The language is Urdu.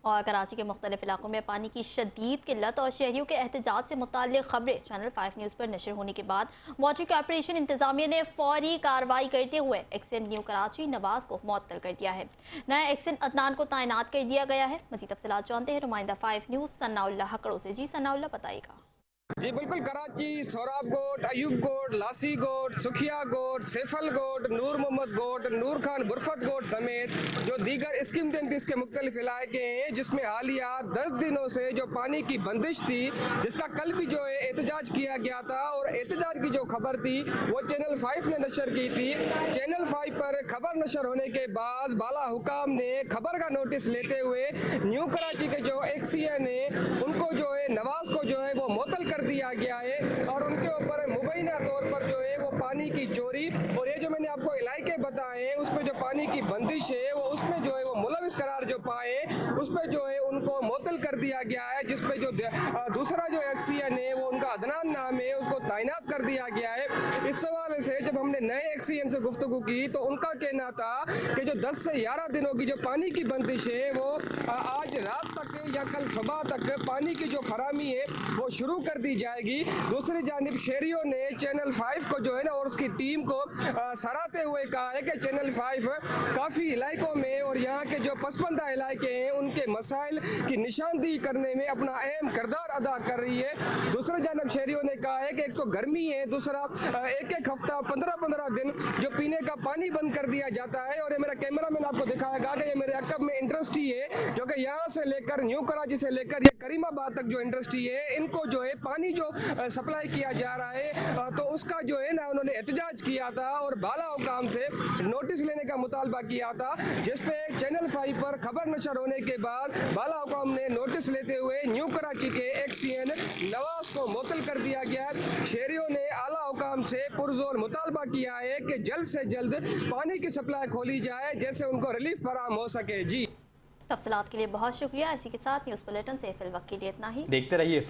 اور کراچی کے مختلف علاقوں میں پانی کی شدید قلت اور شہریوں کے احتجاج سے متعلق خبریں چینل 5 نیوز پر نشر ہونے کے بعد واٹر کارپوریشن انتظامیہ نے فوری کارروائی کرتے ہوئے ایکسن نیو کراچی نواز کو معطل کر دیا ہے۔ نئے ایکسن عدنان کو تعینات کر دیا گیا ہے۔ مزید تفصیلات جانتے ہیں نمائندہ 5 نیوز ثناء اللہ ہکڑوں سے۔ جی ثناء اللہ بتائیے گا۔ جی بالکل، کراچی، سوراب گوٹ، ایوب گوٹ، لاسی گوٹ، سکھیا گوٹ، سیفل گوٹ، نور محمد گوٹ، نور خان برفت گوٹ سمیت جو دیگر اسکیم 33 کے مختلف علاقے ہیں، جس میں حالیہ 10 دنوں سے جو پانی کی بندش تھی، جس کا کل بھی جو ہے احتجاج کیا گیا تھا، اور احتجاج کی جو خبر تھی وہ چینل 5 نے نشر کی تھی۔ چینل 5 پر خبر نشر ہونے کے بعد بالا حکام نے خبر کا نوٹس لیتے ہوئے نیو کراچی کے جو ایکسین ہیں ان کو جو ہے نواز کو جو ہے وہ معطل کر دیا گیا ہے، اور ان کے اوپر مبینہ طور پر جو ہے وہ پانی کی چوری اور یہ جو میں نے آپ کو علاقے بتائے ہیں اس میں جو پانی کی بندش ہے وہ اس میں جو ہے وہ ملوث قرار جو پائے اس پہ جو ہے ان کو معطل کر دیا گیا ہے، جس پہ جو دوسرا جو ایکسین ہے وہ ان کا عدنان نام ہے، اس کو تعینات کر دیا گیا ہے۔ اس حوالے سے جب ہم نے نئے ایکسین سے گفتگو کی تو ان کا کہنا تھا کہ جو 10 سے 11 دنوں کی جو پانی کی بندش ہے وہ آج رات تک یا کل صبح تک پانی کی جو فراہمی ہے وہ شروع کر دی جائے گی۔ دوسری جانب شہریوں نے چینل 5 کو جو ہے نا اور اس کی ٹیم کو سراہتے ہوئے کہا ہے کہ چینل 5 کافی علاقوں میں اور یہاں کے جو پسماندہ علاقے ہیں ان کے مسائل کی نشاندہی کرنے میں اپنا اہم کردار ادا کر رہی ہے۔ دوسری جانب شہریوں نے کہا ہے کہ ایک تو گرمی ہے، دوسرا ایک ہفتہ 15 دن جو پینے کا پانی بند کر دیا جاتا ہے، اور یہ میرا کیمرہ مین آپ کو دکھائے گا کہ یہ میرے عقب میں انڈسٹری ہے جو کہ یہاں سے لے کر نیو کراچی سے لے کر یہ کریم آباد تک جو انڈسٹری ہے ان کو جو ہے پانی جو سپلائی کیا جا رہا ہے، تو اس کا جو ہے نا انہوں نے احتجاج کیا تھا اور بالا حکام سے نوٹس لینے کا مطالبہ کیا تھا، جس پہ چینل 5 پر خبر نشر ہونے کے بعد بالا حکام نے نوٹس لیتے ہوئے نیو کراچی کے ایکسین نواز کو معطل کر دیا گیا۔ شہریوں نے اعلیٰ حکام سے پرزور مطالبہ کیا ہے کہ جلد سے جلد پانی کی سپلائی کھولی جائے جیسے ان کو ریلیف فراہم ہو سکے۔ جی تفصیلات کے لیے بہت شکریہ۔ اسی کے ساتھ نیوز بلیٹن سے فی الوقت کے لیے اتنا ہی۔ دیکھتے رہیے